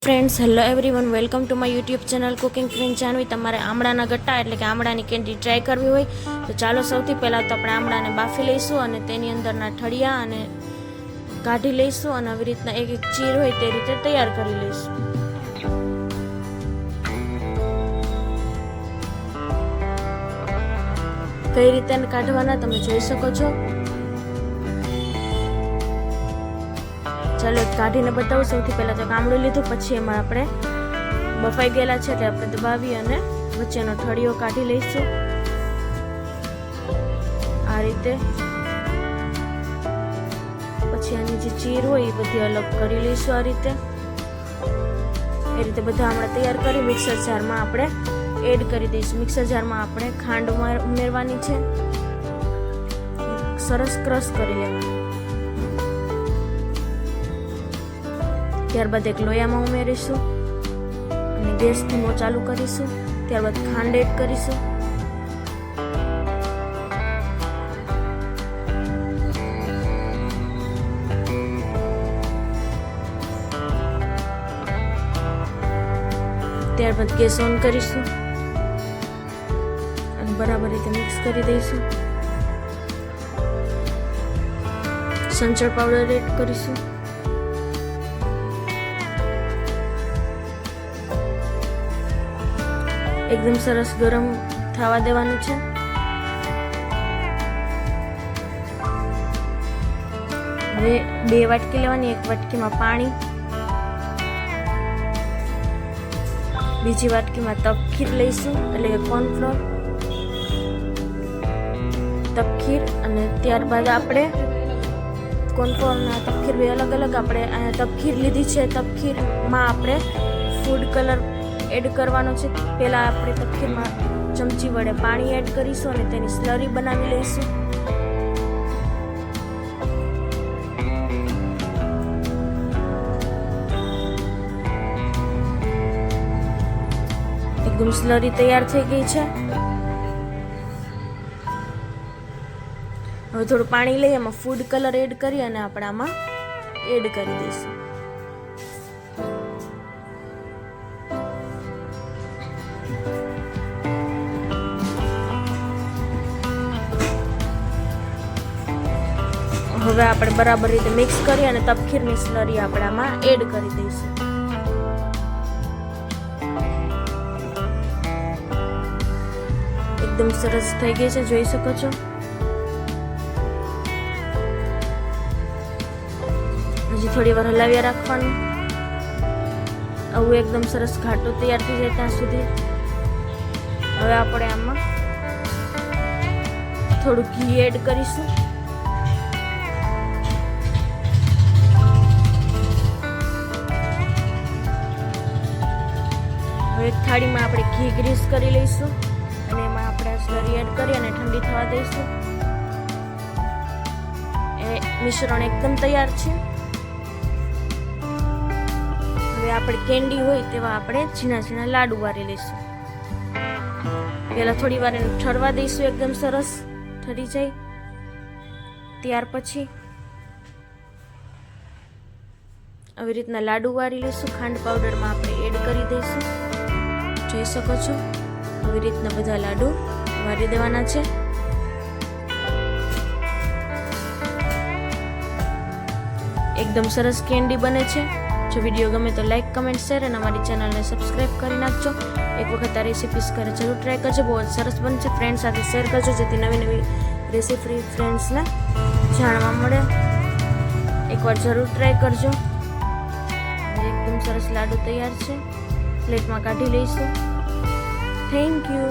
Friends, hello everyone, welcome to my YouTube channel cooking queen Janvi. તમારે આમળાના ગટ્ટા એટલે કે આમળાની candy try કરવી હોય તો ચાલો સૌથી પહેલાં તો આપણે આમળાને બાફી લઈશું અને તેની અંદરના ઠળિયા અને કાઢી લઈશું અને આવી રીતના એક એક ચીર હોય તે રીતે તૈયાર કરી લઈશું. કઈ રીતે કાઢવાના તમે જોઈ શકો છો. ચાલો કાઢીને બતાવું. સૌથી પહેલાં તો આમળું લીધું, પછી એમાં આપણે બફાઈ ગયેલા છે એટલે આપણે દબાવી અને વચ્ચેનો ઠળિયો કાઢી લઈશું આ રીતે. પછી આની જે ચીર હોય એ બધી અલગ કરી લઈશું આ રીતે. એ રીતે બધા આમળા તૈયાર કરી મિક્સર જારમાં આપણે એડ કરી દઈશું. મિક્સર જારમાં આપણે ખાંડ ઉમેરવાની છે, સરસ ક્રશ કરી લેવાની. ત્યારબાદ એક લોયામાં ઉમેરીશું અને ગેસ ધીમો ચાલુ કરીશું. ત્યારબાદ ખાંડ એડ કરીશું. ત્યારબાદ ગેસ ઓન કરીશું અને બરાબર રીતે મિક્સ કરી દઈશું. સંચળ પાવડર એડ કરીશું. એકદમ સરસ ગરમ થવા દેવાનું છે. હવે 2 વાટકી લેવાની. એક વાટકીમાં પાણી, બીજી વાટકીમાં તપખીર લઈશું એટલે કે કોર્નફ્લોર, તપખીર. અને ત્યારબાદ આપણે કોર્નફ્લોરના તપખીર બે અલગ અલગ આપણે અહીંયા તપખીર લીધી છે. તપખીરમાં આપણે ફૂડ કલર એડ કરવાનો છે. પહેલાં આપણે તપખીરમાં ચમચી વડે પાણી એડ કરીશું અને તેની સ્લરી બનાવી લઈશું. એકદમ સ્લરી તૈયાર થઈ ગઈ છે. હવે થોડું પાણી લઈ એમાં ફૂડ કલર એડ કરી અને આપણે આમાં એડ કરી દઈશું. હવે આપણે બરાબર રીતે મિક્સ કરી અને તપખીરની સ્લરી આપણે આમાં એડ કરી દઈશું. એકદમ સરસ થઈ ગઈ છે, જોઈ શકો છો. હજી થોડી વાર હલાવ્યા રાખવાનું. આવું એકદમ સરસ ઘાટું તૈયાર થઈ જાય ત્યાં સુધી. હવે આપણે આમાં થોડું ઘી એડ કરીશું. એક થાળીમાં આપણે ઘી ગ્રીસ કરી લઈશું અને એમાં આપણે સ્લરી એડ કરી અને ઠંડી થવા દઈશું. એ મિશ્રણ એકદમ તૈયાર છે. હવે આપણે કેન્ડી હોય તેવા આપણે ઝીણા ઝીણા લાડુ વારી લઈશું. પહેલા થોડી વાર એને ઠરવા દઈશું, એકદમ સરસ ઠરી જાય. ત્યાર પછી આવી રીતના લાડુ વારી લઈશું. ખાંડ પાવડરમાં આપણે એડ કરી દઈશું. જોઈ શકો છો આવી રીતના બધા લાડુ વારી દેવાના છે. એકદમ સરસ કેન્ડી બને છે. જો વિડીયો ગમે તો લાઈક, કમેન્ટ, શેર અને અમારી ચેનલને સબસ્ક્રાઈબ કરી નાખજો. એક વખત આ રેસીપીસ કરે જરૂર ટ્રાય કરજો. બહુ જ સરસ બનશે. ફ્રેન્ડ સાથે શેર કરજો જેથી નવી નવી રેસીપી ફ્રેન્ડ્સને જાણવા મળે. એકવાર જરૂર ટ્રાય કરજો. એકદમ સરસ લાડુ તૈયાર છે. પ્લેટમાં કાઢી લઈશું. Thank you.